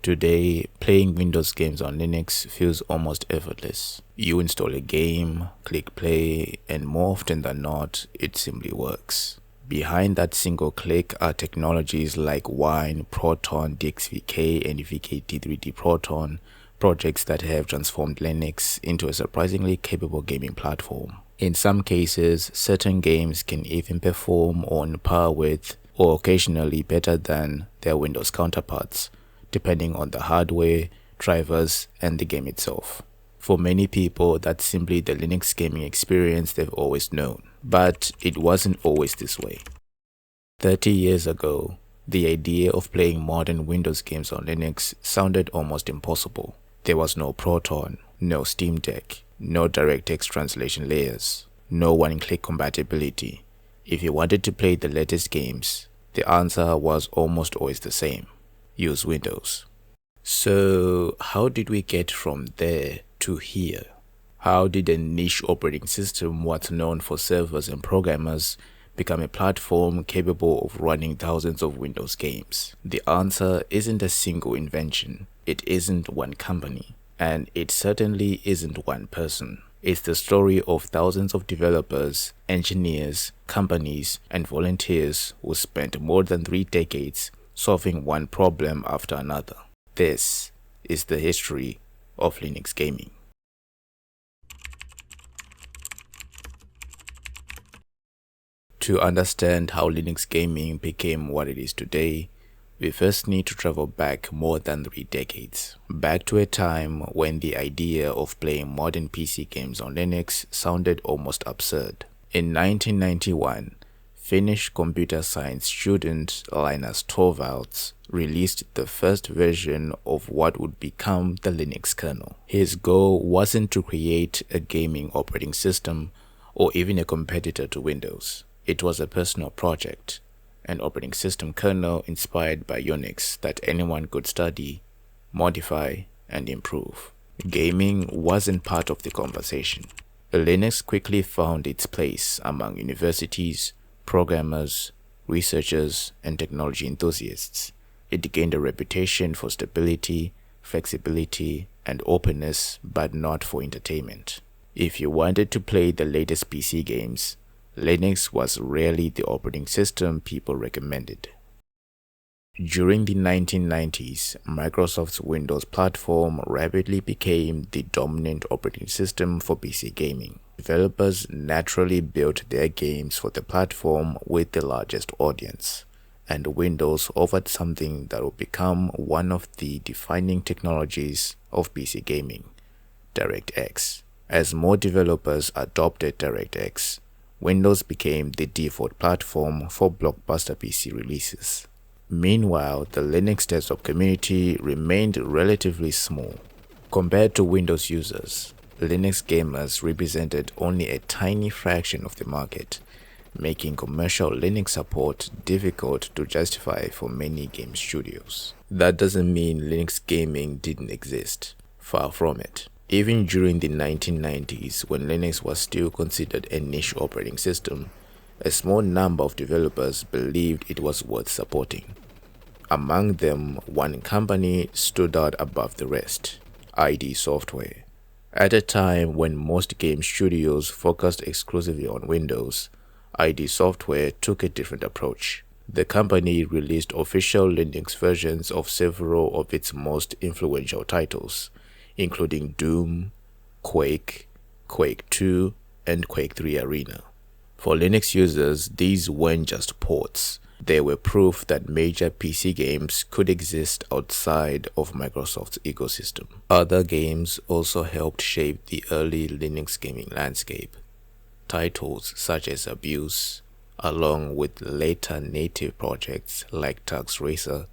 Today, playing Windows games on Linux feels almost effortless. You install a game, click play, and more often than not, it simply works. Behind that single click are technologies like Wine, Proton, DXVK, and VKT3D Proton, projects that have transformed Linux into a surprisingly capable gaming platform. In some cases, certain games can even perform on par with, or occasionally better than, their Windows counterparts, depending on the hardware, drivers, and the game itself. For many people, that's simply the Linux gaming experience they've always known. But it wasn't always this way. 30 years ago, the idea of playing modern Windows games on Linux sounded almost impossible. There was no Proton, no Steam Deck, no DirectX translation layers, no one-click compatibility. If you wanted to play the latest games, the answer was almost always the same: use Windows. So how did we get from there to here? How did a niche operating system what's known for servers and programmers become a platform capable of running thousands of Windows games? The answer isn't a single invention. It isn't one company. And it certainly isn't one person. It's the story of thousands of developers, engineers, companies, and volunteers who spent more than 3 decades solving one problem after another. This is the history of Linux gaming. To understand how Linux gaming became what it is today, we first need to travel back more than 3 decades. Back to a time when the idea of playing modern PC games on Linux sounded almost absurd. In 1991, Finnish computer science student Linus Torvalds released the first version of what would become the Linux kernel. His goal wasn't to create a gaming operating system or even a competitor to Windows. It was a personal project, an operating system kernel inspired by Unix that anyone could study, modify, and improve. Gaming wasn't part of the conversation. Linux quickly found its place among universities, programmers, researchers, and technology enthusiasts. It gained a reputation for stability, flexibility, and openness, but not for entertainment. If you wanted to play the latest PC games, Linux was rarely the operating system people recommended. During the 1990s, Microsoft's Windows platform rapidly became the dominant operating system for PC gaming. Developers naturally built their games for the platform with the largest audience, and Windows offered something that would become one of the defining technologies of PC gaming: DirectX. As more developers adopted DirectX, Windows became the default platform for blockbuster PC releases. Meanwhile, the Linux desktop community remained relatively small. Compared to Windows users, Linux gamers represented only a tiny fraction of the market, making commercial Linux support difficult to justify for many game studios. That doesn't mean Linux gaming didn't exist. Far from it. Even during the 1990s, when Linux was still considered a niche operating system, a small number of developers believed it was worth supporting. Among them, one company stood out above the rest: ID Software. At a time when most game studios focused exclusively on Windows, ID Software took a different approach. The company released official Linux versions of several of its most influential titles, including Doom, Quake, Quake 2, and Quake 3 Arena. For Linux users, these weren't just ports. They were proof that major PC games could exist outside of Microsoft's ecosystem. Other games also helped shape the early Linux gaming landscape. Titles such as Abuse, along with later native projects like Tux Racer,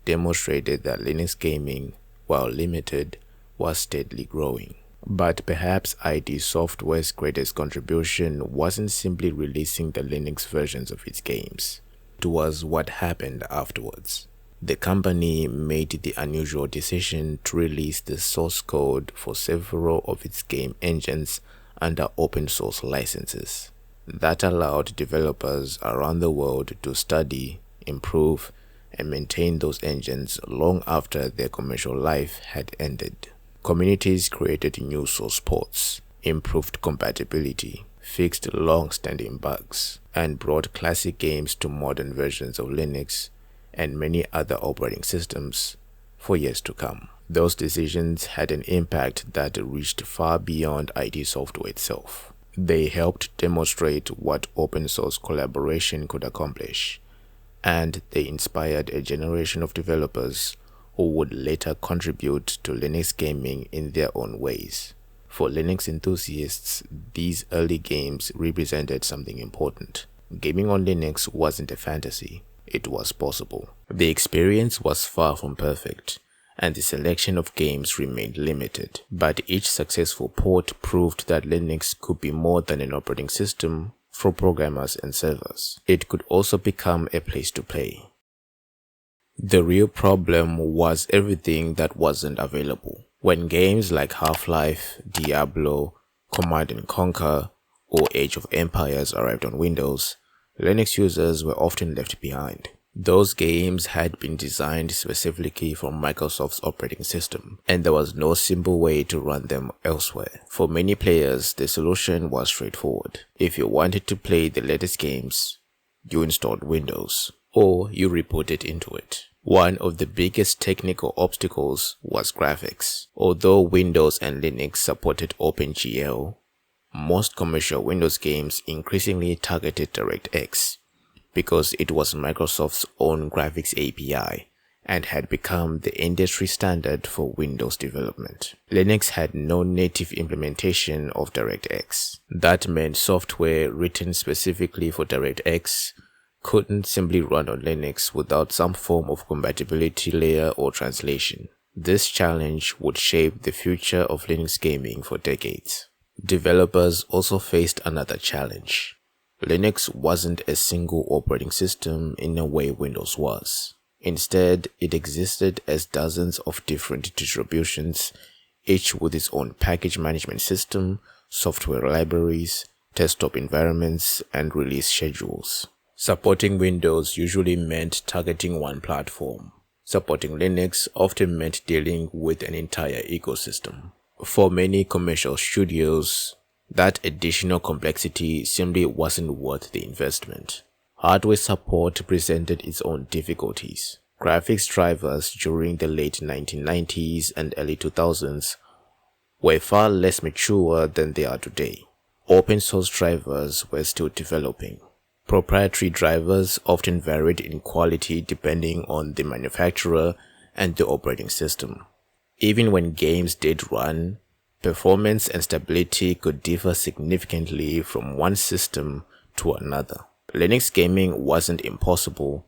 demonstrated that Linux gaming, while limited, was steadily growing. But perhaps ID Software's greatest contribution wasn't simply releasing the Linux versions of its games. It was what happened afterwards. The company made the unusual decision to release the source code for several of its game engines under open source licenses. That allowed developers around the world to study, improve, and maintained those engines long after their commercial life had ended. Communities created new source ports, improved compatibility, fixed long-standing bugs, and brought classic games to modern versions of Linux and many other operating systems for years to come. Those decisions had an impact that reached far beyond IT software itself. They helped demonstrate what open source collaboration could accomplish, and they inspired a generation of developers who would later contribute to Linux gaming in their own ways. For Linux enthusiasts, these early games represented something important. Gaming on Linux wasn't a fantasy, it was possible. The experience was far from perfect, and the selection of games remained limited, but each successful port proved that Linux could be more than an operating system for programmers and servers. It could also become a place to play. The real problem was everything that wasn't available. When games like Half-Life, Diablo, Command & Conquer, or Age of Empires arrived on Windows, Linux users were often left behind. Those games had been designed specifically for Microsoft's operating system, and there was no simple way to run them elsewhere. For many players, the solution was straightforward. If you wanted to play the latest games, you installed Windows, or you rebooted into it. One of the biggest technical obstacles was graphics. Although Windows and Linux supported OpenGL, most commercial Windows games increasingly targeted DirectX, because it was Microsoft's own graphics API and had become the industry standard for Windows development. Linux had no native implementation of DirectX. That meant software written specifically for DirectX couldn't simply run on Linux without some form of compatibility layer or translation. This challenge would shape the future of Linux gaming for decades. Developers also faced another challenge. Linux wasn't a single operating system in the way Windows was. Instead, it existed as dozens of different distributions, each with its own package management system, software libraries, desktop environments, and release schedules. Supporting Windows usually meant targeting one platform. Supporting Linux often meant dealing with an entire ecosystem. For many commercial studios, that additional complexity simply wasn't worth the investment. Hardware support presented its own difficulties. Graphics drivers during the late 1990s and early 2000s were far less mature than they are today. Open source drivers were still developing. Proprietary drivers often varied in quality depending on the manufacturer and the operating system. Even when games did run, performance and stability could differ significantly from one system to another. Linux gaming wasn't impossible,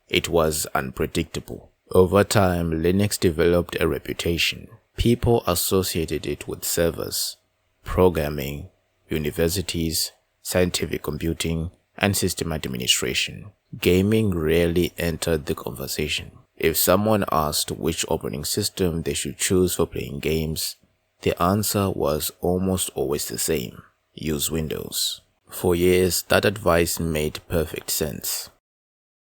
it was unpredictable. Over time, Linux developed a reputation. People associated it with servers, programming, universities, scientific computing, and system administration. Gaming rarely entered the conversation. If someone asked which operating system they should choose for playing games, the answer was almost always the same: use Windows. For years, that advice made perfect sense.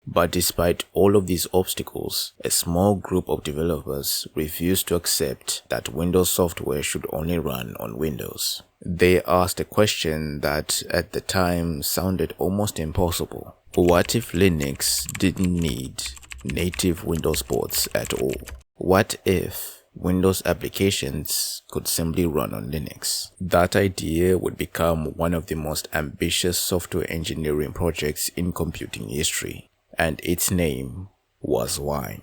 But despite all of these obstacles, a small group of developers refused to accept that Windows software should only run on Windows. They asked a question that at the time sounded almost impossible. What if Linux didn't need native Windows ports at all? What if Windows applications could simply run on Linux? That idea would become one of the most ambitious software engineering projects in computing history, and its name was Wine.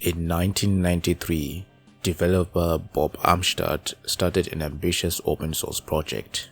In 1993, developer Bob Armstadt started an ambitious open source project.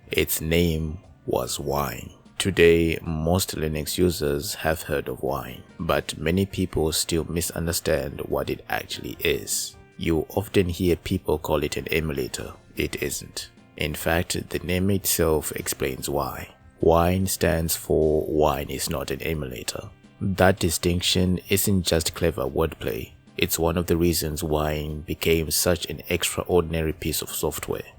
Its name was Wine. Today, most Linux users have heard of Wine, but many people still misunderstand what it actually is. You often hear people call it an emulator. It isn't. In fact, the name itself explains why. Wine stands for Wine is not an emulator. That distinction isn't just clever wordplay, It's one of the reasons Wine became such an extraordinary piece of software.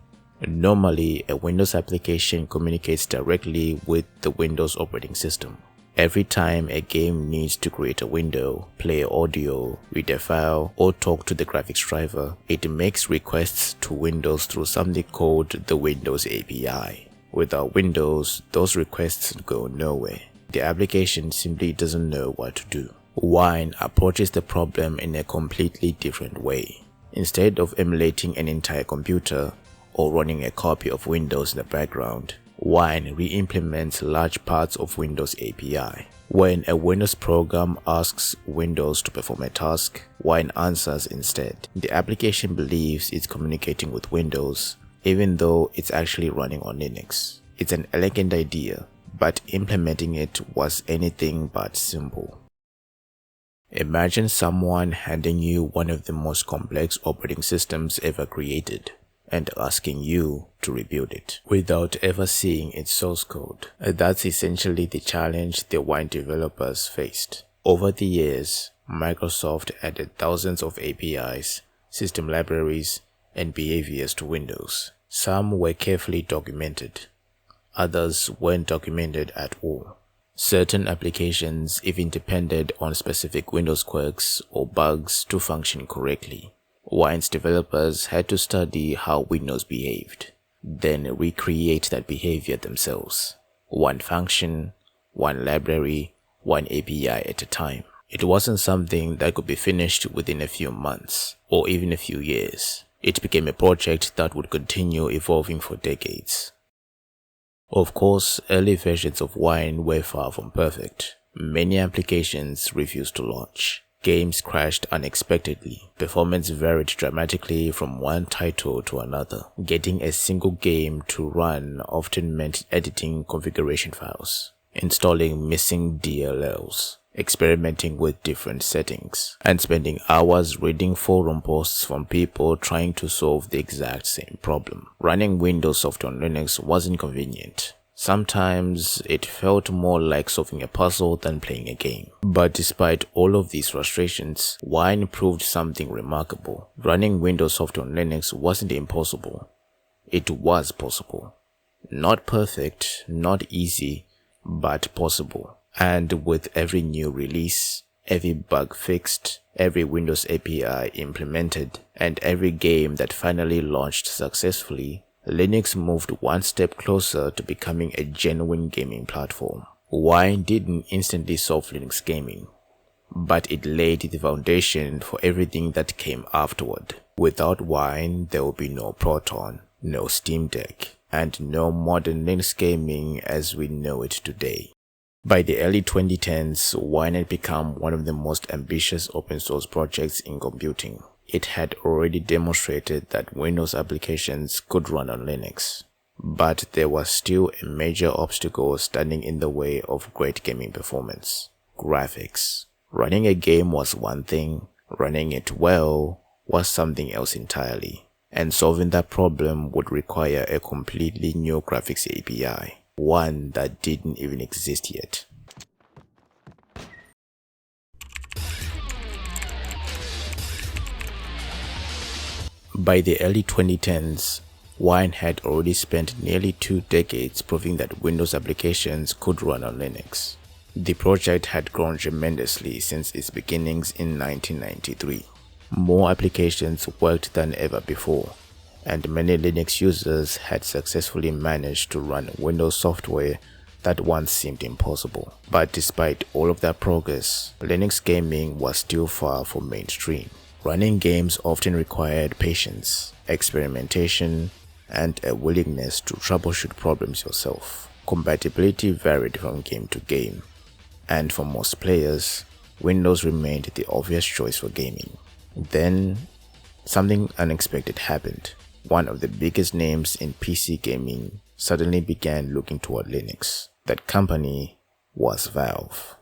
Normally, a Windows application communicates directly with the Windows operating system. Every time a game needs to create a window, play audio, read a file, or talk to the graphics driver, it makes requests to Windows through something called the Windows API. Without Windows, those requests go nowhere. The application simply doesn't know what to do. Wine approaches the problem in a completely different way. Instead of emulating an entire computer or running a copy of Windows in the background, Wine re-implements large parts of Windows API. When a Windows program asks Windows to perform a task, Wine answers instead. The application believes it's communicating with Windows, even though it's actually running on Linux. It's an elegant idea, but implementing it was anything but simple. Imagine someone handing you one of the most complex operating systems ever created and asking you to rebuild it without ever seeing its source code. That's essentially the challenge the Wine developers faced. Over the years, Microsoft added thousands of APIs, system libraries, and behaviors to Windows. Some were carefully documented. Others weren't documented at all. Certain applications even depended on specific Windows quirks or bugs to function correctly. Wine's developers had to study how Windows behaved, then recreate that behavior themselves. One function, one library, one API at a time. It wasn't something that could be finished within a few months or even a few years. It became a project that would continue evolving for decades. Of course, early versions of Wine were far from perfect. Many applications refused to launch. Games crashed unexpectedly. Performance varied dramatically from one title to another. Getting a single game to run often meant editing configuration files, installing missing DLLs, experimenting with different settings, and spending hours reading forum posts from people trying to solve the exact same problem. Running Windows software on Linux wasn't convenient. Sometimes it felt more like solving a puzzle than playing a game. But despite all of these frustrations, Wine proved something remarkable. Running Windows software on Linux wasn't impossible. It was possible. Not perfect, not easy, but possible. And with every new release, every bug fixed, every Windows API implemented, and every game that finally launched successfully, Linux moved one step closer to becoming a genuine gaming platform. Wine didn't instantly solve Linux gaming, but it laid the foundation for everything that came afterward. Without Wine, there would be no Proton, no Steam Deck, and no modern Linux gaming as we know it today. By the early 2010s, Wine had become one of the most ambitious open source projects in computing. It had already demonstrated that Windows applications could run on Linux, but there was still a major obstacle standing in the way of great gaming performance: graphics. Running a game was one thing, running it well was something else entirely, and solving that problem would require a completely new graphics API, one that didn't even exist yet. By the early 2010s, Wine had already spent nearly 2 decades proving that Windows applications could run on Linux. The project had grown tremendously since its beginnings in 1993. More applications worked than ever before, and many Linux users had successfully managed to run Windows software that once seemed impossible. But despite all of that progress, Linux gaming was still far from mainstream. Running games often required patience, experimentation, and a willingness to troubleshoot problems yourself. Compatibility varied from game to game, and for most players, Windows remained the obvious choice for gaming. Then, something unexpected happened. One of the biggest names in PC gaming suddenly began looking toward Linux. That company was Valve.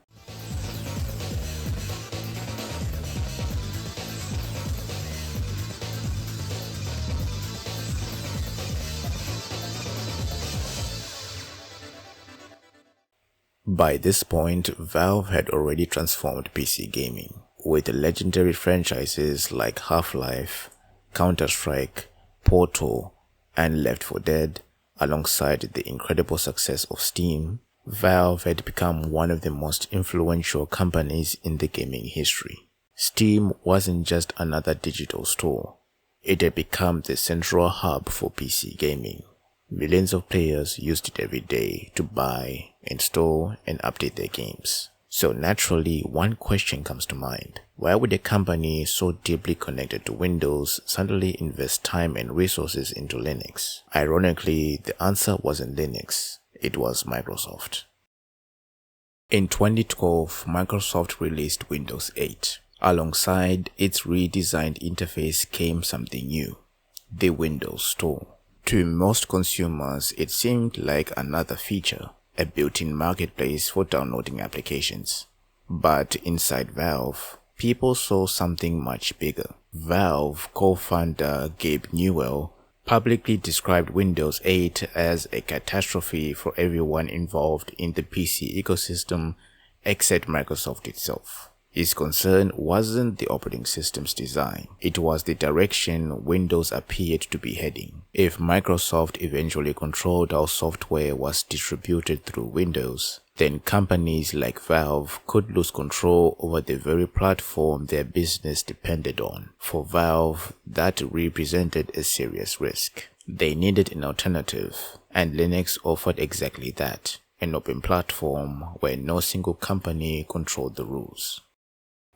By this point, Valve had already transformed PC gaming. with legendary franchises like Half-Life, Counter-Strike, Portal, and Left 4 Dead, alongside the incredible success of Steam, Valve had become one of the most influential companies in the gaming history. Steam wasn't just another digital store. It had become the central hub for PC gaming. Millions of players used it every day to buy, install, and update their games. So naturally, one question comes to mind. Why would a company so deeply connected to Windows suddenly invest time and resources into Linux? Ironically, the answer wasn't Linux. It was Microsoft. In 2012, Microsoft released Windows 8. Alongside its redesigned interface came something new, the Windows Store. To most consumers, it seemed like another feature, a built-in marketplace for downloading applications. But inside Valve, people saw something much bigger. Valve co-founder Gabe Newell publicly described Windows 8 as a catastrophe for everyone involved in the PC ecosystem except Microsoft itself. His concern wasn't the operating system's design, it was the direction Windows appeared to be heading. If Microsoft eventually controlled how software was distributed through Windows, then companies like Valve could lose control over the very platform their business depended on. For Valve, that represented a serious risk. They needed an alternative, and Linux offered exactly that, an open platform where no single company controlled the rules.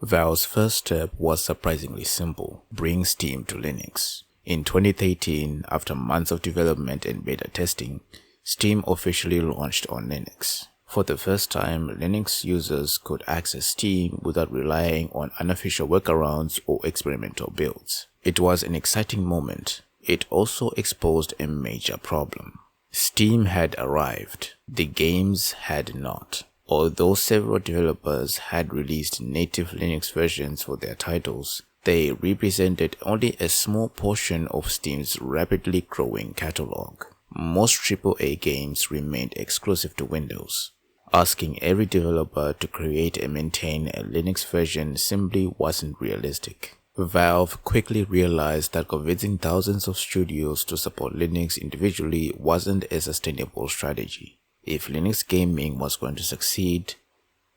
Valve's first step was surprisingly simple: bring Steam to Linux. In 2013, after months of development and beta testing, Steam officially launched on Linux. For the first time, Linux users could access Steam without relying on unofficial workarounds or experimental builds. It was an exciting moment. It also exposed a major problem. Steam had arrived, the games had not. Although several developers had released native Linux versions for their titles, they represented only a small portion of Steam's rapidly growing catalog. Most AAA games remained exclusive to Windows. Asking every developer to create and maintain a Linux version simply wasn't realistic. Valve quickly realized that convincing thousands of studios to support Linux individually wasn't a sustainable strategy. If Linux gaming was going to succeed,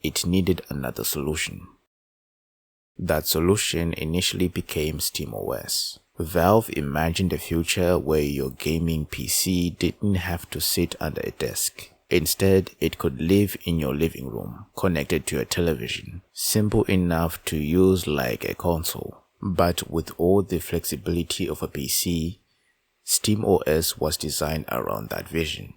it needed another solution. That solution initially became SteamOS. Valve imagined a future where your gaming PC didn't have to sit under a desk. Instead, it could live in your living room, connected to a television, simple enough to use like a console. But with all the flexibility of a PC, SteamOS was designed around that vision.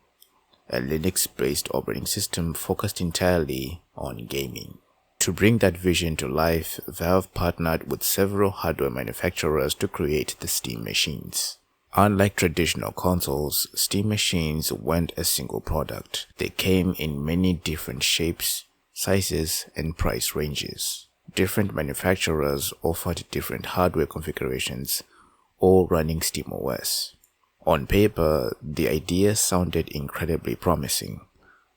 A Linux-based operating system focused entirely on gaming. To bring that vision to life, Valve partnered with several hardware manufacturers to create the Steam machines. Unlike traditional consoles, Steam machines weren't a single product. They came in many different shapes, sizes, and price ranges. Different manufacturers offered different hardware configurations, all running SteamOS. On paper, the idea sounded incredibly promising.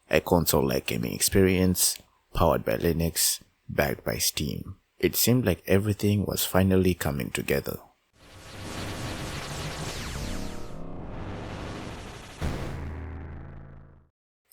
A console-like gaming experience, powered by Linux, backed by Steam. It seemed like everything was finally coming together.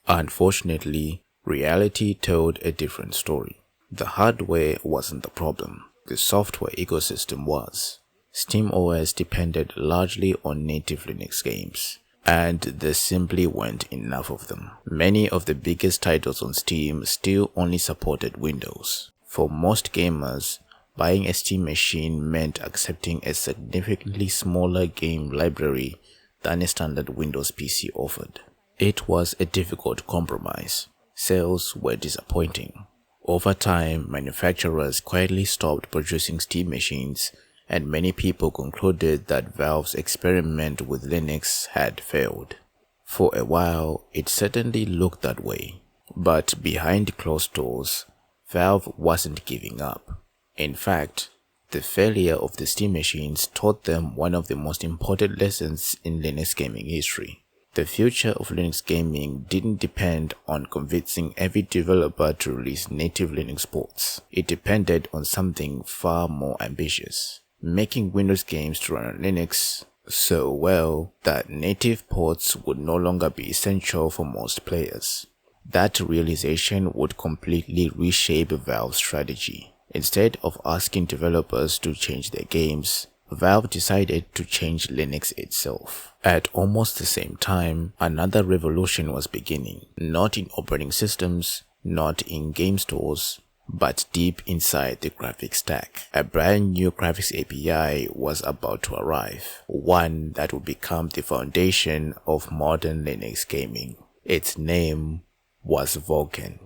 Unfortunately, reality told a different story. The hardware wasn't the problem. The software ecosystem was. SteamOS depended largely on native Linux games, and there simply weren't enough of them. Many of the biggest titles on Steam still only supported Windows. For most gamers, buying a Steam machine meant accepting a significantly smaller game library than a standard Windows PC offered. It was a difficult compromise. Sales were disappointing. Over time, manufacturers quietly stopped producing Steam machines, and many people concluded that Valve's experiment with Linux had failed. For a while, it certainly looked that way. But behind closed doors, Valve wasn't giving up. In fact, the failure of the Steam machines taught them one of the most important lessons in Linux gaming history. The future of Linux gaming didn't depend on convincing every developer to release native Linux ports. It depended on something far more ambitious: making Windows games to run on Linux so well that native ports would no longer be essential for most players. That realization would completely reshape Valve's strategy. Instead of asking developers to change their games, Valve decided to change Linux itself. At almost the same time, another revolution was beginning, not in operating systems, not in game stores, but deep inside the graphics stack. A brand new graphics API was about to arrive, one that would become the foundation of modern Linux gaming. Its name was Vulkan.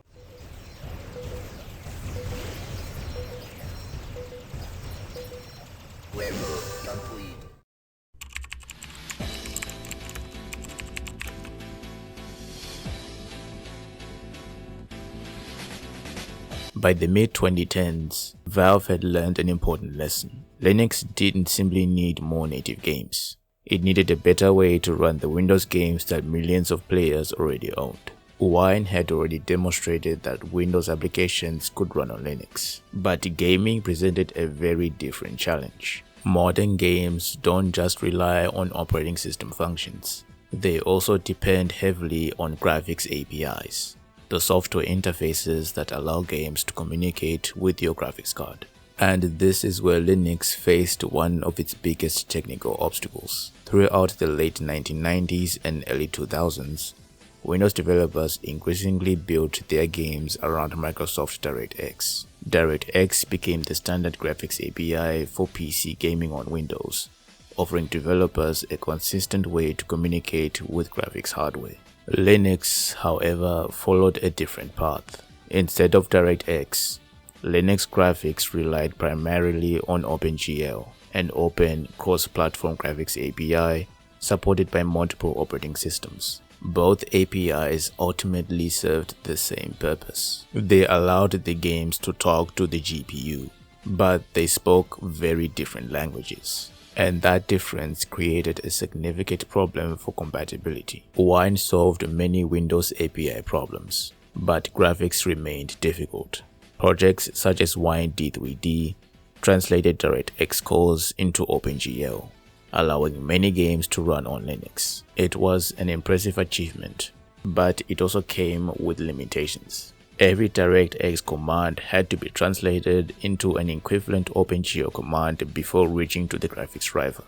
By the mid-2010s, Valve had learned an important lesson. Linux didn't simply need more native games. It needed a better way to run the Windows games that millions of players already owned. Wine had already demonstrated that Windows applications could run on Linux, but gaming presented a very different challenge. Modern games don't just rely on operating system functions. They also depend heavily on graphics APIs, the software interfaces that allow games to communicate with your graphics card. And this is where Linux faced one of its biggest technical obstacles. Throughout the late 1990s and early 2000s, Windows developers increasingly built their games around Microsoft DirectX. DirectX became the standard graphics API for PC gaming on Windows, offering developers a consistent way to communicate with graphics hardware. Linux, however, followed a different path. Instead of DirectX, Linux graphics relied primarily on OpenGL, an open cross-platform graphics API supported by multiple operating systems. Both APIs ultimately served the same purpose. They allowed the games to talk to the GPU, but they spoke very different languages. And that difference created a significant problem for compatibility. Wine solved many Windows API problems, but graphics remained difficult. Projects such as Wine D3D translated DirectX cores into OpenGL, allowing many games to run on Linux. It was an impressive achievement, but it also came with limitations. Every DirectX command had to be translated into an equivalent OpenGL command before reaching to the graphics driver.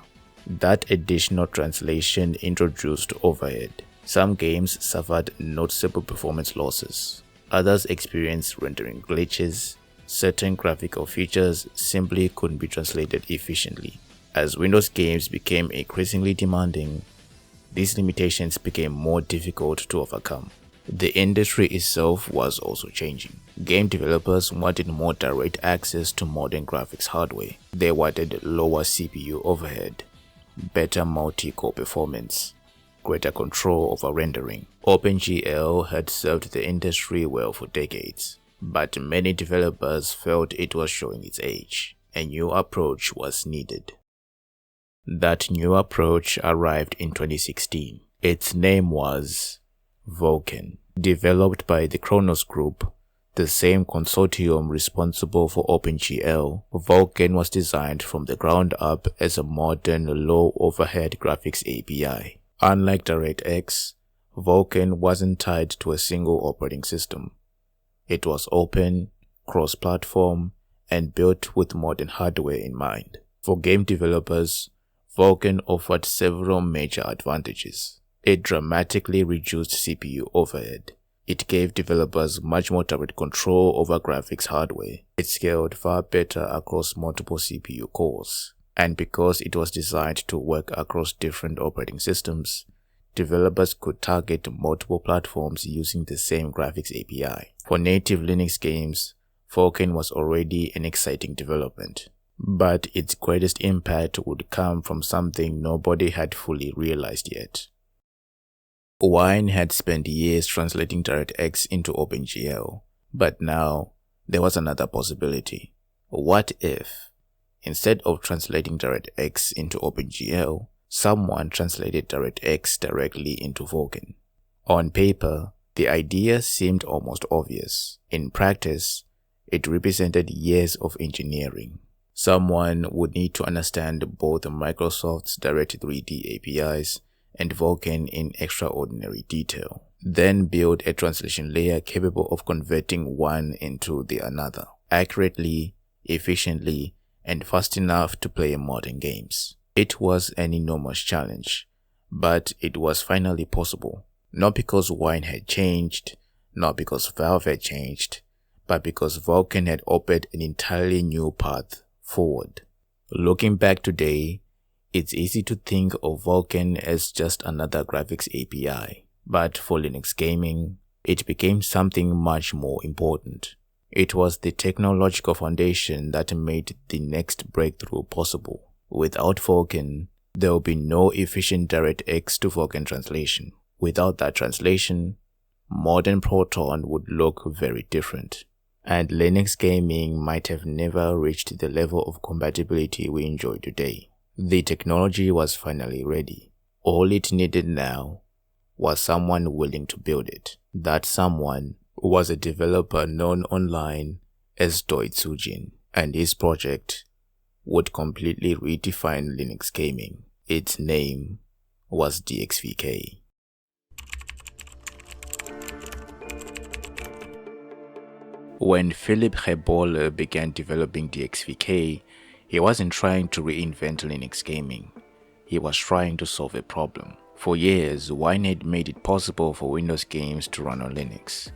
That additional translation introduced overhead. Some games suffered noticeable performance losses. Others experienced rendering glitches. Certain graphical features simply couldn't be translated efficiently. As Windows games became increasingly demanding, these limitations became more difficult to overcome. The industry itself was also changing. Game developers wanted more direct access to modern graphics hardware. They wanted lower CPU overhead, better multi-core performance, greater control over rendering. OpenGL had served the industry well for decades, but many developers felt it was showing its age. A new approach was needed. That new approach arrived in 2016. Its name was Vulkan. Developed by the Kronos Group, the same consortium responsible for OpenGL, Vulkan was designed from the ground up as a modern low-overhead graphics API. Unlike DirectX, Vulkan wasn't tied to a single operating system. It was open, cross-platform, and built with modern hardware in mind. For game developers, Vulkan offered several major advantages. It dramatically reduced CPU overhead. It gave developers much more direct control over graphics hardware. It scaled far better across multiple CPU cores. And because it was designed to work across different operating systems, developers could target multiple platforms using the same graphics API. For native Linux games, Vulkan was already an exciting development. But its greatest impact would come from something nobody had fully realized yet. Wine had spent years translating DirectX into OpenGL, but now there was another possibility. What if, instead of translating DirectX into OpenGL, Someone translated DirectX directly into Vulkan. On paper, the idea seemed almost obvious. In practice, it represented years of engineering. Someone would need to understand both Microsoft's Direct3D APIs and Vulkan in extraordinary detail, then build a translation layer capable of converting one into the other, accurately, efficiently, and fast enough to play modern games. It was an enormous challenge, but it was finally possible. Not because Wine had changed, not because Valve had changed, but because Vulkan had opened an entirely new path forward. Looking back today, it's easy to think of Vulkan as just another graphics API, but for Linux gaming, it became something much more important. It was the technological foundation that made the next breakthrough possible. Without Vulkan, there will be no efficient DirectX to Vulkan translation. Without that translation, modern Proton would look very different, and Linux gaming might have never reached the level of compatibility we enjoy today. The technology was finally ready. All it needed now was someone willing to build it. That someone was a developer known online as Doitsujin, and his project would completely redefine Linux gaming. Its name was DXVK. When Philippe Rebohle began developing DXVK, he wasn't trying to reinvent Linux gaming. He was trying to solve a problem. For years, Wine had made it possible for Windows games to run on Linux.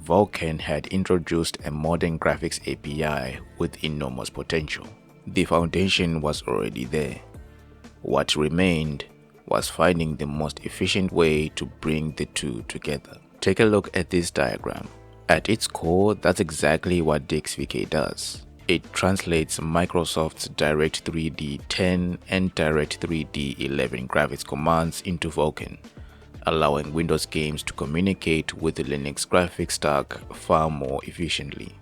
Vulkan had introduced a modern graphics API with enormous potential. The foundation was already there. What remained was finding the most efficient way to bring the two together. Take a look at this diagram. At its core, that's exactly what DXVK does. It translates Microsoft's Direct3D 10 and Direct3D 11 graphics commands into Vulkan, allowing Windows games to communicate with the Linux graphics stack far more efficiently.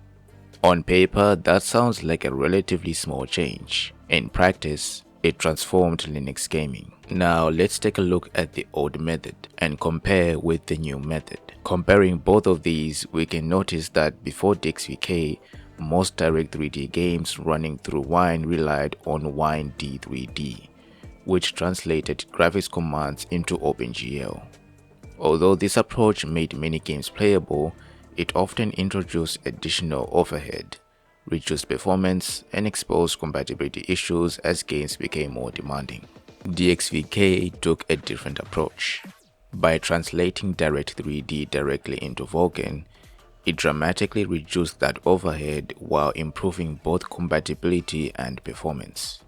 On paper, that sounds like a relatively small change. In practice, it transformed Linux gaming. Now let's take a look at the old method and compare with the new method. Comparing both of these, we can notice that before DXVK, most Direct3D games running through Wine relied on Wine D3D, which translated graphics commands into OpenGL. Although this approach made many games playable, it often introduced additional overhead, reduced performance, and exposed compatibility issues as games became more demanding. DXVK took a different approach. By translating Direct3D directly into Vulkan, it dramatically reduced that overhead while improving both compatibility and performance.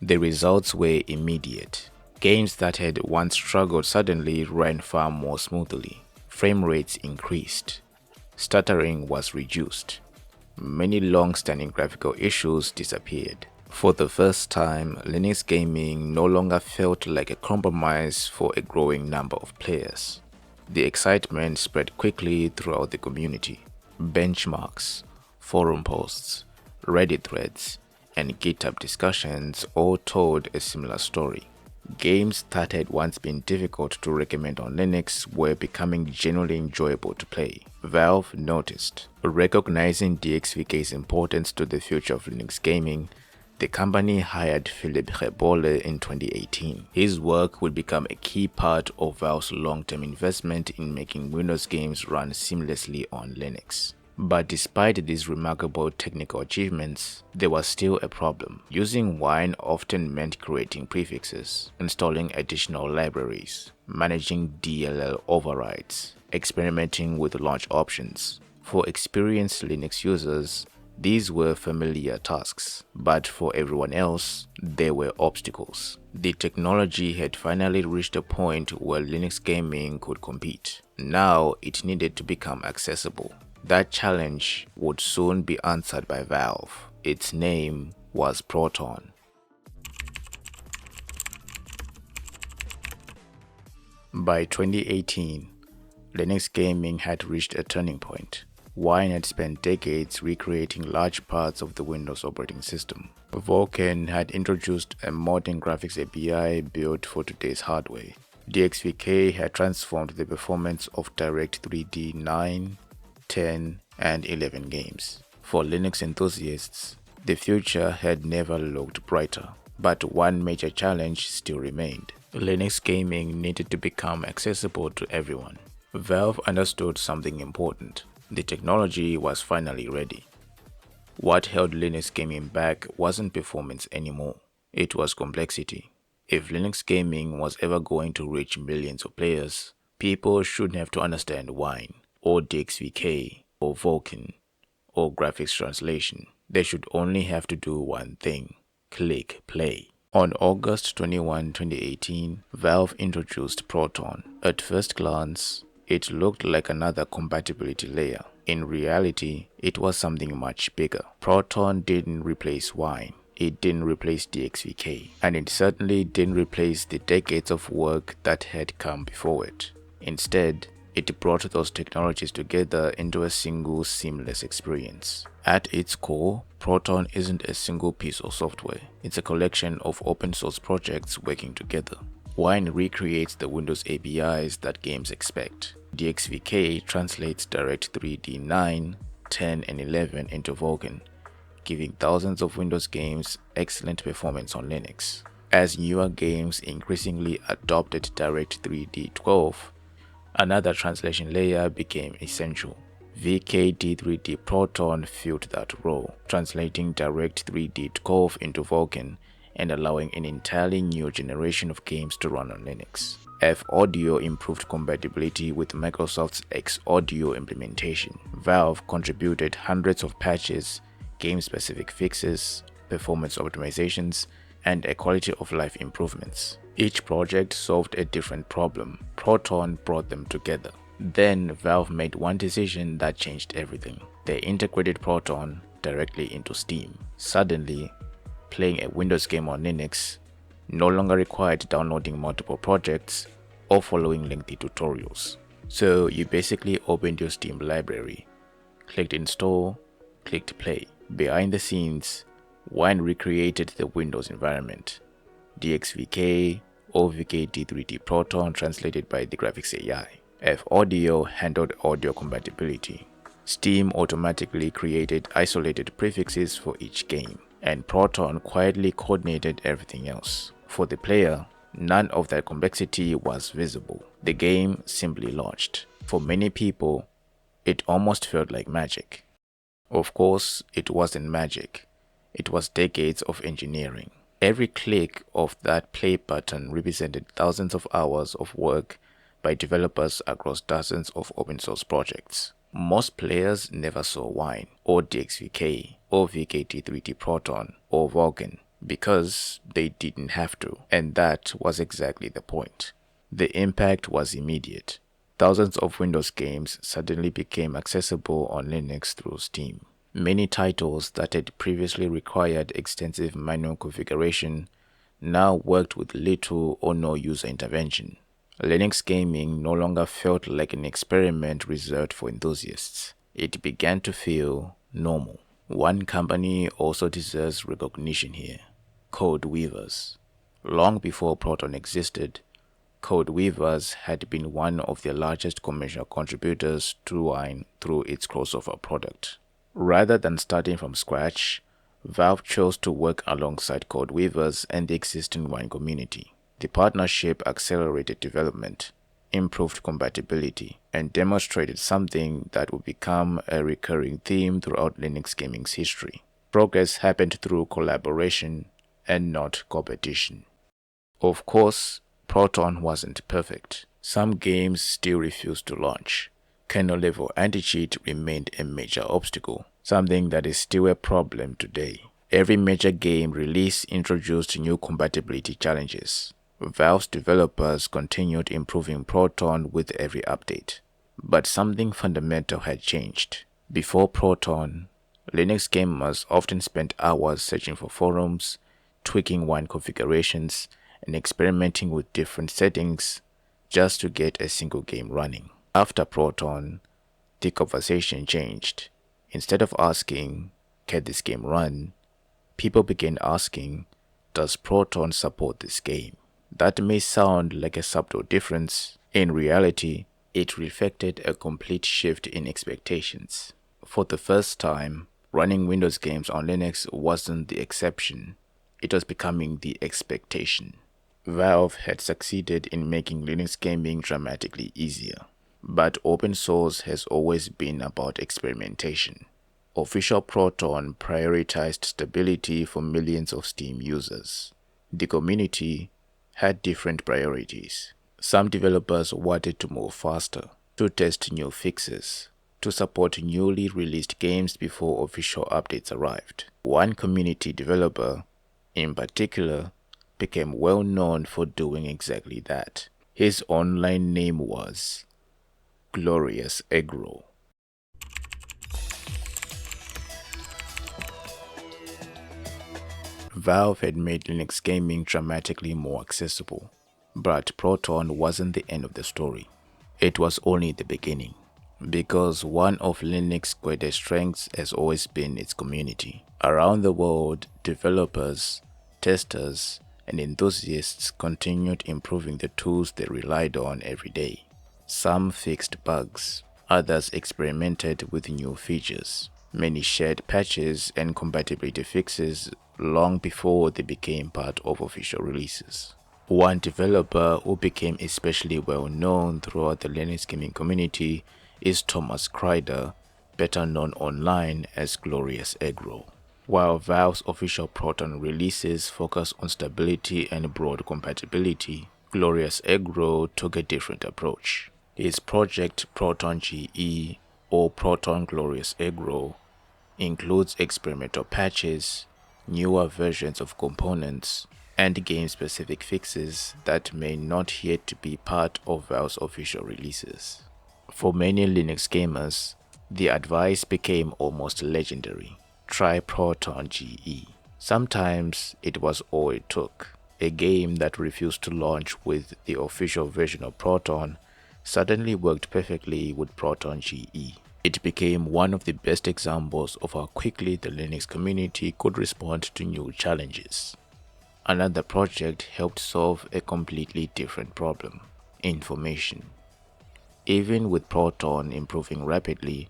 The results were immediate. Games that had once struggled suddenly ran far more smoothly. Frame rates increased. Stuttering was reduced. Many long-standing graphical issues disappeared. For the first time, Linux gaming no longer felt like a compromise for a growing number of players. The excitement spread quickly throughout the community. Benchmarks, forum posts, Reddit threads, and GitHub discussions all told a similar story. Games that had once been difficult to recommend on Linux were becoming genuinely enjoyable to play. Valve noticed. Recognizing DXVK's importance to the future of Linux gaming, the company hired Philippe Rebohle in 2018. His work would become a key part of Valve's long-term investment in making Windows games run seamlessly on Linux. But despite these remarkable technical achievements, there was still a problem. Using Wine often meant creating prefixes, installing additional libraries, managing DLL overrides, experimenting with launch options. For experienced Linux users, these were familiar tasks, but for everyone else, they were obstacles. The technology had finally reached a point where Linux gaming could compete. Now it needed to become accessible. That challenge would soon be answered by Valve. Its name was Proton. By 2018, Linux gaming had reached a turning point. Wine had spent decades recreating large parts of the Windows operating system. Vulkan had introduced a modern graphics API built for today's hardware. DXVK had transformed the performance of DirectX 9, 10, and 11 games. For Linux enthusiasts, the future had never looked brighter. But one major challenge still remained. Linux gaming needed to become accessible to everyone. Valve understood something important. The technology was finally ready. What held Linux gaming back wasn't performance anymore. It was complexity. If Linux gaming was ever going to reach millions of players, people shouldn't have to understand Wine, or DXVK, or Vulkan, or graphics translation. They should only have to do one thing: click play. On August 21, 2018, Valve introduced Proton. At first glance, it looked like another compatibility layer. In reality, it was something much bigger. Proton didn't replace Wine. It didn't replace DXVK, and it certainly didn't replace the decades of work that had come before it. Instead, it brought those technologies together into a single seamless experience. At its core, Proton isn't a single piece of software. It's a collection of open source projects working together. Wine recreates the Windows APIs that games expect. DXVK translates DirectX 9, 10, and 11 into Vulkan, giving thousands of Windows games excellent performance on Linux. As newer games increasingly adopted DirectX 12, another translation layer became essential. VKD3D Proton filled that role, translating DirectX 12 into Vulkan and allowing an entirely new generation of games to run on Linux. F-Audio improved compatibility with Microsoft's X-Audio implementation. Valve contributed hundreds of patches, game-specific fixes, performance optimizations, and quality of life improvements. Each project solved a different problem. Proton brought them together. Then Valve made one decision that changed everything. They integrated Proton directly into Steam. Suddenly, playing a Windows game on Linux no longer required downloading multiple projects or following lengthy tutorials. So you basically opened your Steam library, clicked install, clicked play. Behind the scenes, Wine recreated the Windows environment. DXVK or VKD3D Proton translated by the graphics AI. F-Audio handled audio compatibility. Steam automatically created isolated prefixes for each game, and Proton quietly coordinated everything else. For the player, none of that complexity was visible. The game simply launched. For many people, it almost felt like magic. Of course, it wasn't magic. It was decades of engineering. Every click of that play button represented thousands of hours of work by developers across dozens of open source projects. Most players never saw Wine, or DXVK, or VKD3D Proton, or Vulkan, because they didn't have to, and that was exactly the point. The impact was immediate. Thousands of Windows games suddenly became accessible on Linux through Steam. Many titles that had previously required extensive manual configuration now worked with little or no user intervention. Linux gaming no longer felt like an experiment reserved for enthusiasts. It began to feel normal. One company also deserves recognition here: CodeWeavers. Long before Proton existed, CodeWeavers had been one of the largest commercial contributors to Wine through its crossover product. Rather than starting from scratch, Valve chose to work alongside CodeWeavers and the existing Wine community. The partnership accelerated development, improved compatibility, and demonstrated something that would become a recurring theme throughout Linux gaming's history. Progress happened through collaboration and not competition. Of course, Proton wasn't perfect. Some games still refused to launch. Kernel-level anti-cheat remained a major obstacle, something that is still a problem today. Every major game release introduced new compatibility challenges. Valve's developers continued improving Proton with every update. But something fundamental had changed. Before Proton, Linux gamers often spent hours searching for forums, tweaking Wine configurations, and experimenting with different settings just to get a single game running. After Proton, the conversation changed. Instead of asking, "Can this game run?" people began asking, "Does Proton support this game?" That may sound like a subtle difference. In reality, it reflected a complete shift in expectations. For the first time, running Windows games on Linux wasn't the exception, it was becoming the expectation. Valve had succeeded in making Linux gaming dramatically easier, but open source has always been about experimentation. Official Proton prioritized stability for millions of Steam users. The community had different priorities. Some developers wanted to move faster, to test new fixes, to support newly released games before official updates arrived. One community developer, in particular, became well known for doing exactly that. His online name was Glorious Egro. Valve had made Linux gaming dramatically more accessible, but Proton wasn't the end of the story. It was only the beginning, because one of Linux's greatest strengths has always been its community. Around the world, developers, testers, and enthusiasts continued improving the tools they relied on every day. Some fixed bugs, others experimented with new features. Many shared patches and compatibility fixes long before they became part of official releases. One developer who became especially well known throughout the Linux gaming community is Thomas Kreider, better known online as Glorious Egro. While Valve's official Proton releases focus on stability and broad compatibility, Glorious Egro took a different approach. His project Proton GE, or Proton Glorious Egro, includes experimental patches, newer versions of components, and game-specific fixes that may not yet be part of Valve's official releases. For many Linux gamers, the advice became almost legendary. Try Proton GE. Sometimes it was all it took. A game that refused to launch with the official version of Proton suddenly worked perfectly with Proton GE. It became one of the best examples of how quickly the Linux community could respond to new challenges. Another project helped solve a completely different problem: information. Even with Proton improving rapidly,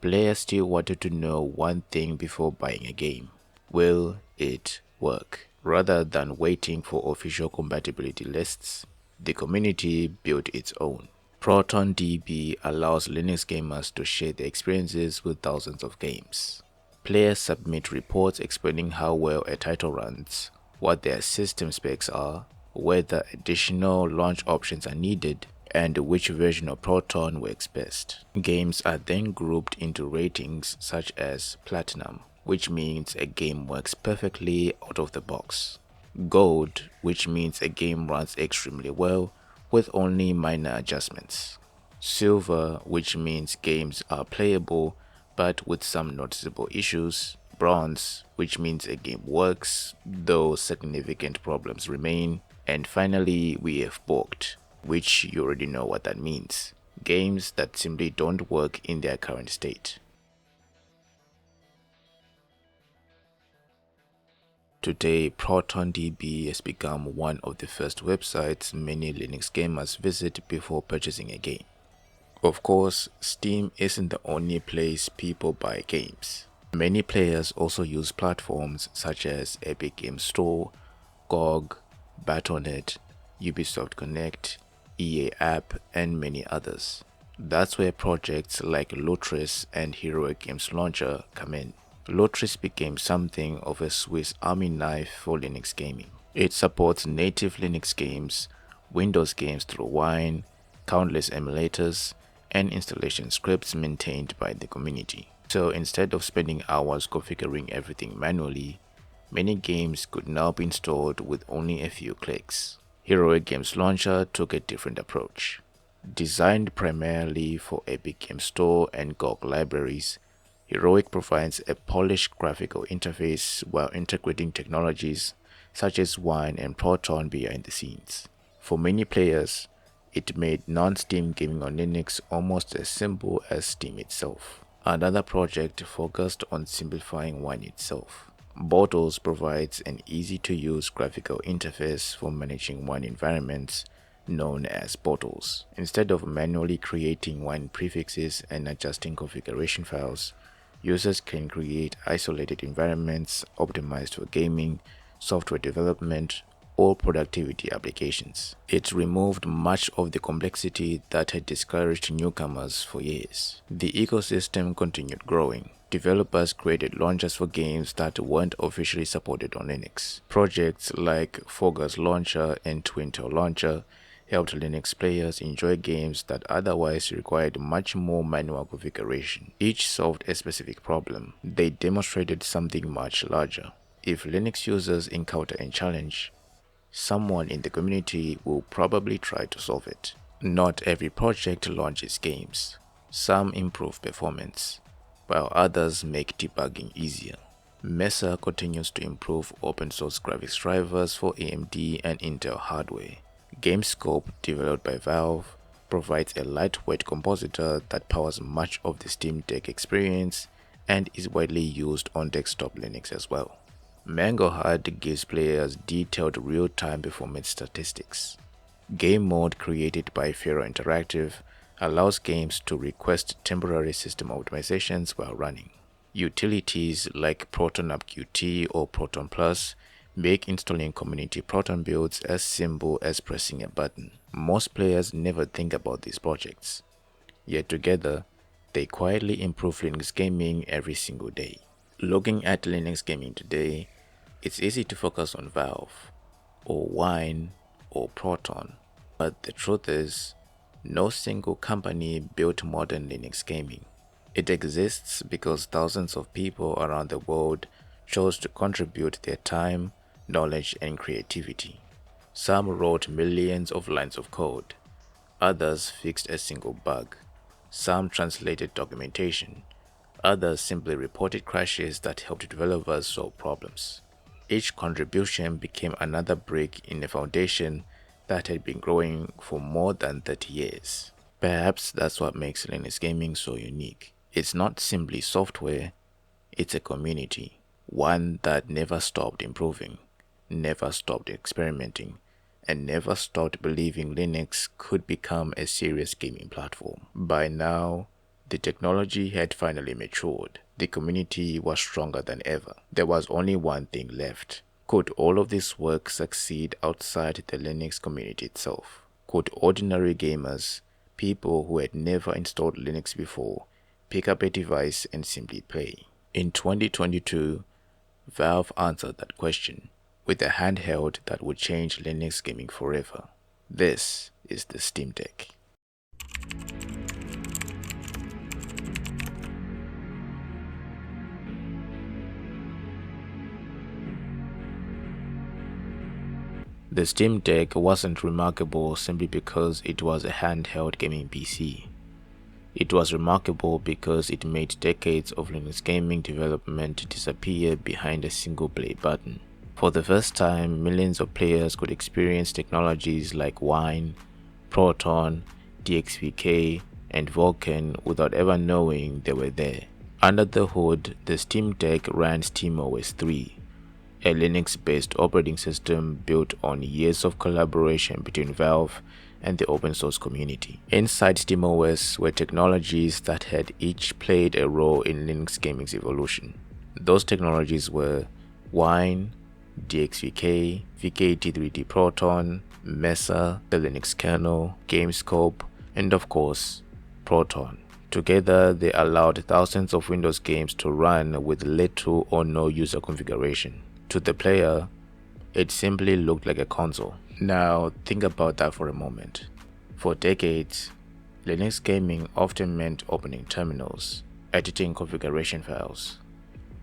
players still wanted to know one thing before buying a game: will it work? Rather than waiting for official compatibility lists, the community built its own. Proton DB allows Linux gamers to share their experiences with thousands of games. Players submit reports explaining how well a title runs, what their system specs are, whether additional launch options are needed, and which version of Proton works best. Games are then grouped into ratings such as Platinum, which means a game works perfectly out of the box; Gold, which means a game runs extremely well with only minor adjustments; Silver, which means games are playable but with some noticeable issues; Bronze, which means a game works though significant problems remain; and finally we have Balked, which you already know what that means: games that simply don't work in their current state. Today, ProtonDB has become one of the first websites many Linux gamers visit before purchasing a game. Of course, Steam isn't the only place people buy games. Many players also use platforms such as Epic Games Store, GOG, Battle.net, Ubisoft Connect, EA App, and many others. That's where projects like Lutris and Heroic Games Launcher come in. Lutris became something of a Swiss Army knife for Linux gaming. It supports native Linux games, Windows games through Wine, countless emulators, and installation scripts maintained by the community. So instead of spending hours configuring everything manually, many games could now be installed with only a few clicks. Heroic Games Launcher took a different approach. Designed primarily for Epic Games Store and GOG libraries, Heroic provides a polished graphical interface while integrating technologies such as Wine and Proton behind the scenes. For many players, It made non-Steam gaming on Linux almost as simple as Steam itself. Another project focused on simplifying Wine itself. Bottles provides an easy-to-use graphical interface for managing Wine environments known as bottles. Instead of manually creating Wine prefixes and adjusting configuration files, users can create isolated environments optimized for gaming, software development, or productivity applications. It removed much of the complexity that had discouraged newcomers for years. The ecosystem continued growing. Developers created launchers for games that weren't officially supported on Linux. Projects like Fogger's Launcher and Twintel Launcher helped Linux players enjoy games that otherwise required much more manual configuration. Each solved a specific problem. They demonstrated something much larger. If Linux users encounter a challenge, someone in the community will probably try to solve it. Not every project launches games. Some improve performance, while others make debugging easier. Mesa continues to improve open source graphics drivers for AMD and Intel hardware. GameScope, developed by Valve, provides a lightweight compositor that powers much of the Steam Deck experience and is widely used on desktop Linux as well. MangoHard gives players detailed real-time performance statistics. Game Mode, created by Fero Interactive, allows games to request temporary system optimizations while running. Utilities like Proton UpQT or Proton Plus make installing community Proton builds as simple as pressing a button. Most players never think about these projects, yet together, they quietly improve Linux gaming every single day. Looking at Linux gaming today, it's easy to focus on Valve, or Wine, or Proton, but the truth is, no single company built modern Linux gaming. It exists because thousands of people around the world chose to contribute their time, knowledge, and creativity. Some wrote millions of lines of code, others fixed a single bug, some translated documentation, others simply reported crashes that helped developers solve problems. Each contribution became another brick in a foundation that had been growing for more than 30 years. Perhaps that's what makes Linux gaming so unique. It's not simply software, it's a community, one that never stopped improving, never stopped experimenting, and never stopped believing Linux could become a serious gaming platform. By now, the technology had finally matured. The community was stronger than ever. There was only one thing left. Could all of this work succeed outside the Linux community itself? Could ordinary gamers, people who had never installed Linux before, pick up a device and simply play? In 2022, Valve answered that question with a handheld that would change Linux gaming forever. This is the Steam Deck. The Steam Deck wasn't remarkable simply because it was a handheld gaming PC. It was remarkable because it made decades of Linux gaming development disappear behind a single play button. For the first time, millions of players could experience technologies like Wine, Proton, DXVK, and Vulkan without ever knowing they were there. Under the hood, the Steam Deck ran SteamOS 3, a Linux-based operating system built on years of collaboration between Valve and the open source community. Inside SteamOS were technologies that had each played a role in Linux gaming's evolution. Those technologies were Wine, DXVK, VKT3D Proton, Mesa, the Linux kernel, GameScope, and of course, Proton. Together, they allowed thousands of Windows games to run with little or no user configuration. To the player, it simply looked like a console. Now, think about that for a moment. For decades, Linux gaming often meant opening terminals, editing configuration files,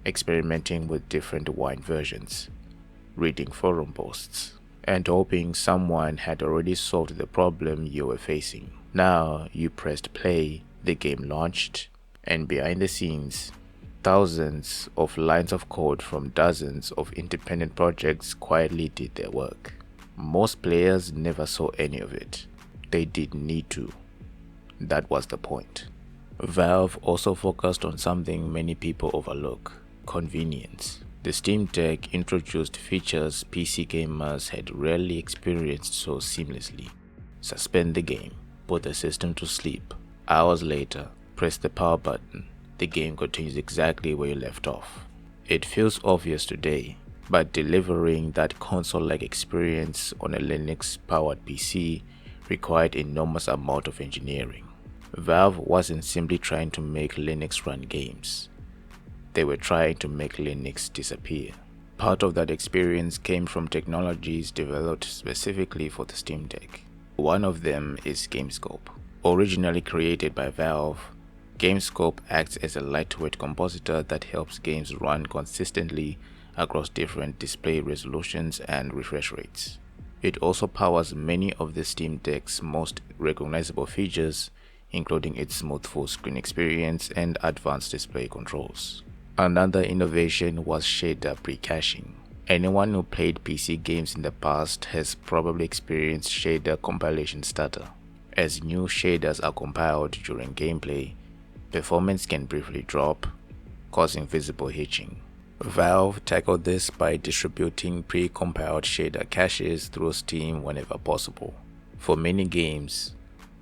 experimenting with different Wine versions, reading forum posts, and hoping someone had already solved the problem you were facing. Now, you pressed play, the game launched, and behind the scenes, thousands of lines of code from dozens of independent projects quietly did their work. Most players never saw any of it. They didn't need to. That was the point. Valve also focused on something many people overlook: convenience. The Steam Deck introduced features PC gamers had rarely experienced so seamlessly. Suspend the game, put the system to sleep. Hours later, press the power button. The game continues exactly where you left off. It feels obvious today, but delivering that console-like experience on a Linux-powered PC required enormous amount of engineering. Valve wasn't simply trying to make Linux run games. They were trying to make Linux disappear. Part of that experience came from technologies developed specifically for the Steam Deck. One of them is GameScope. Originally created by Valve, GameScope acts as a lightweight compositor that helps games run consistently across different display resolutions and refresh rates. It also powers many of the Steam Deck's most recognizable features, including its smooth full-screen experience and advanced display controls. Another innovation was shader pre-caching. Anyone who played PC games in the past has probably experienced shader compilation stutter. As new shaders are compiled during gameplay, performance can briefly drop, causing visible hitching. Valve tackled this by distributing pre-compiled shader caches through Steam whenever possible. For many games,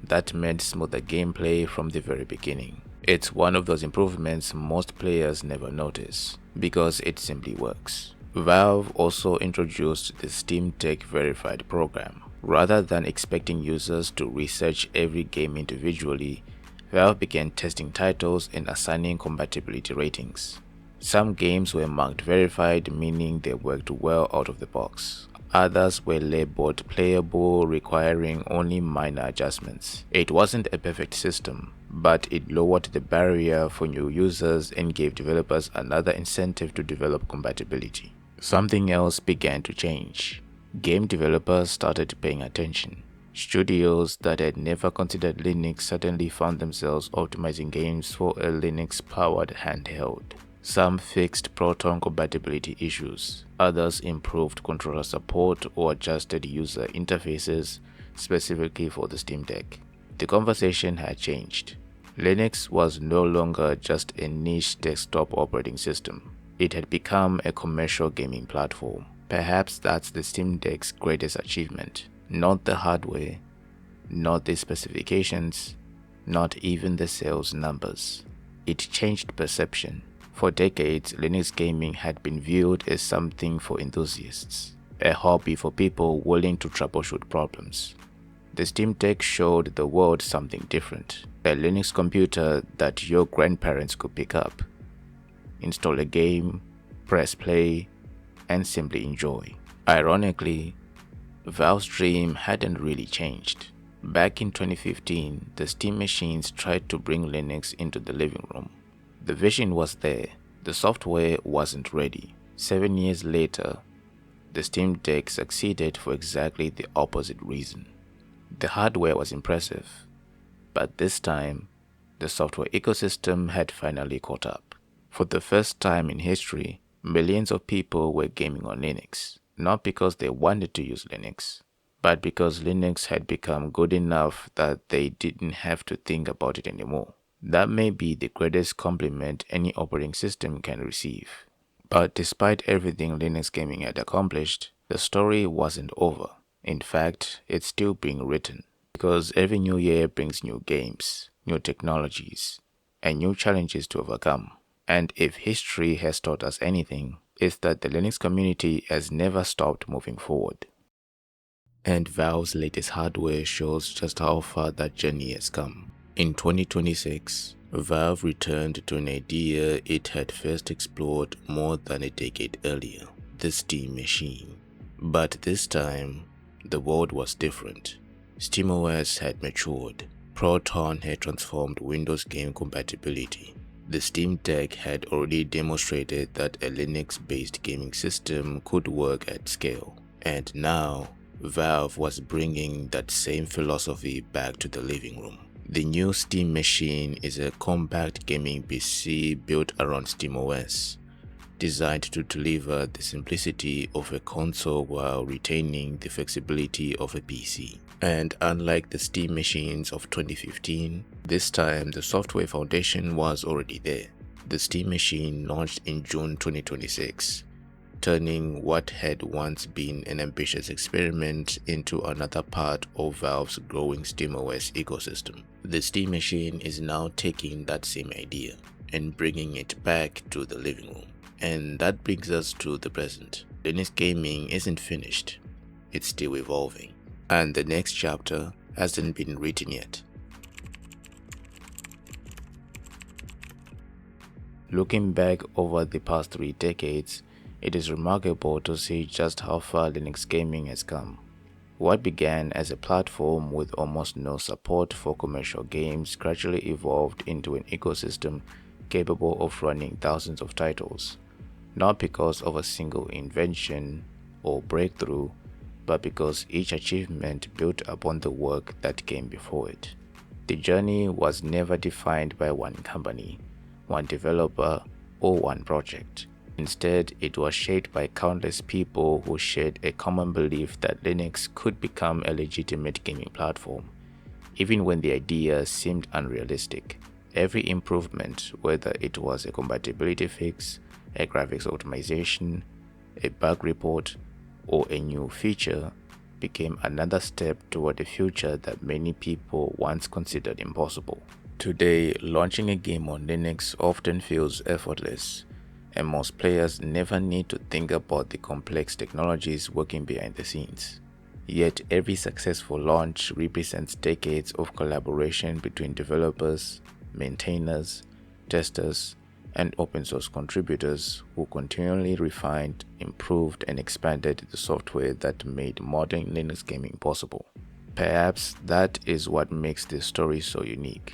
that meant smoother gameplay from the very beginning. It's one of those improvements most players never notice, because it simply works. Valve also introduced the Steam Deck Verified program. Rather than expecting users to research every game individually, Valve began testing titles and assigning compatibility ratings. Some games were marked verified, meaning they worked well out of the box. Others were labeled playable, requiring only minor adjustments. It wasn't a perfect system, but it lowered the barrier for new users and gave developers another incentive to develop compatibility. Something else began to change. Game developers started paying attention. Studios that had never considered Linux suddenly found themselves optimizing games for a Linux-powered handheld. Some fixed Proton compatibility issues, others improved controller support or adjusted user interfaces specifically for the Steam Deck. The conversation had changed. Linux was no longer just a niche desktop operating system. It had become a commercial gaming platform. Perhaps that's the Steam Deck's greatest achievement. Not the hardware, not the specifications, not even the sales numbers. It changed perception. For decades, Linux gaming had been viewed as something for enthusiasts, a hobby for people willing to troubleshoot problems. The Steam Deck showed the world something different, a Linux computer that your grandparents could pick up, install a game, press play, and simply enjoy. Ironically, Valve's dream hadn't really changed. Back in 2015, the Steam machines tried to bring Linux into the living room. The vision was there, the software wasn't ready. 7 years later, the Steam Deck succeeded for exactly the opposite reason. The hardware was impressive, but this time, the software ecosystem had finally caught up. For the first time in history, millions of people were gaming on Linux, not because they wanted to use Linux, but because Linux had become good enough that they didn't have to think about it anymore. That may be the greatest compliment any operating system can receive. But despite everything Linux gaming had accomplished, the story wasn't over. In fact, it's still being written, because every new year brings new games, new technologies, and new challenges to overcome. And if history has taught us anything, it's that the Linux community has never stopped moving forward. And Valve's latest hardware shows just how far that journey has come. In 2026, Valve returned to an idea it had first explored more than a decade earlier, the Steam machine. But this time, the world was different. SteamOS had matured. Proton had transformed Windows game compatibility. The Steam Deck had already demonstrated that a Linux-based gaming system could work at scale. And now, Valve was bringing that same philosophy back to the living room. The new Steam machine is a compact gaming PC built around SteamOS, designed to deliver the simplicity of a console while retaining the flexibility of a PC. And unlike the Steam machines of 2015, this time the software foundation was already there. The Steam machine launched in June 2026, turning what had once been an ambitious experiment into another part of Valve's growing SteamOS ecosystem. The Steam machine is now taking that same idea and bringing it back to the living room. And that brings us to the present. Linux gaming isn't finished, it's still evolving, and the next chapter hasn't been written yet. Looking back over the past 3 decades, it is remarkable to see just how far Linux gaming has come. What began as a platform with almost no support for commercial games gradually evolved into an ecosystem capable of running thousands of titles, not because of a single invention or breakthrough, but because each achievement built upon the work that came before it. The journey was never defined by one company, one developer, or one project. Instead, it was shaped by countless people who shared a common belief that Linux could become a legitimate gaming platform, even when the idea seemed unrealistic. Every improvement, whether it was a compatibility fix, a graphics optimization, a bug report, or a new feature, became another step toward a future that many people once considered impossible. Today, launching a game on Linux often feels effortless, and most players never need to think about the complex technologies working behind the scenes. Yet every successful launch represents decades of collaboration between developers, maintainers, testers, and open source contributors who continually refined, improved, and expanded the software that made modern Linux gaming possible. Perhaps that is what makes this story so unique.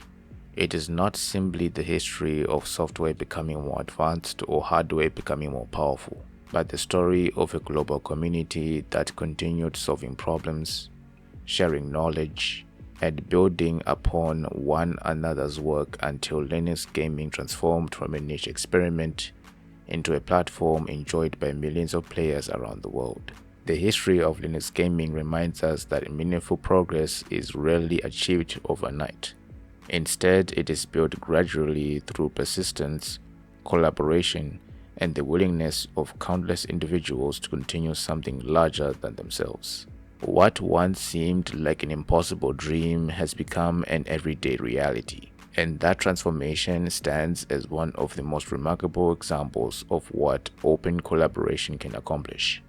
It is not simply the history of software becoming more advanced or hardware becoming more powerful, but the story of a global community that continued solving problems, sharing knowledge, and building upon one another's work until Linux gaming transformed from a niche experiment into a platform enjoyed by millions of players around the world. The history of Linux gaming reminds us that meaningful progress is rarely achieved overnight. Instead, it is built gradually through persistence, collaboration, and the willingness of countless individuals to continue something larger than themselves. What once seemed like an impossible dream has become an everyday reality, and that transformation stands as one of the most remarkable examples of what open collaboration can accomplish.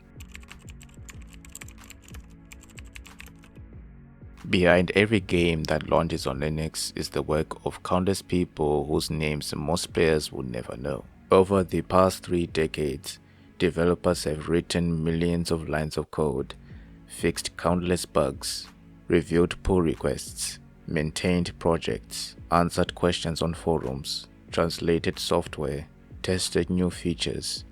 Behind every game that launches on Linux is the work of countless people whose names most players will never know. Over the past 3 decades, developers have written millions of lines of code, fixed countless bugs, reviewed pull requests, maintained projects, answered questions on forums, translated software, tested new features,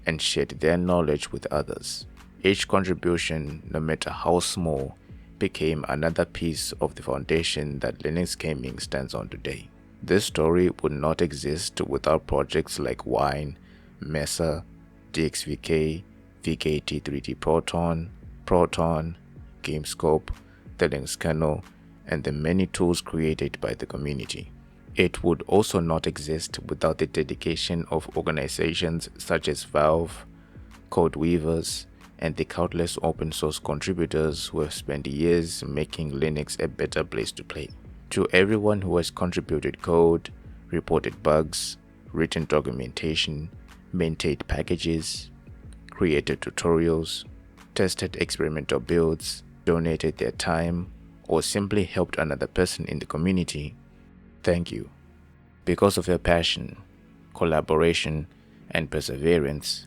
and shared their knowledge with others. Each contribution, no matter how small, became another piece of the foundation that Linux gaming stands on today. This story would not exist without projects like Wine, Mesa, DXVK, VKT3D Proton, GameScope, the Linux kernel, and the many tools created by the community. It would also not exist without the dedication of organizations such as Valve, Codeweavers, and the countless open source contributors who have spent years making Linux a better place to play. To everyone who has contributed code, reported bugs, written documentation, maintained packages, created tutorials, tested experimental builds, donated their time, or simply helped another person in the community, thank you. Because of your passion, collaboration, and perseverance,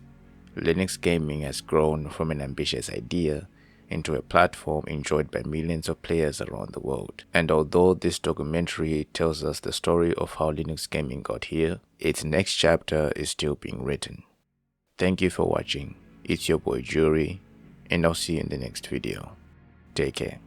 Linux gaming has grown from an ambitious idea into a platform enjoyed by millions of players around the world. And although this documentary tells us the story of how Linux gaming got here, its next chapter is still being written. Thank you for watching. It's your boy Jury, and I'll see you in the next video. Take care.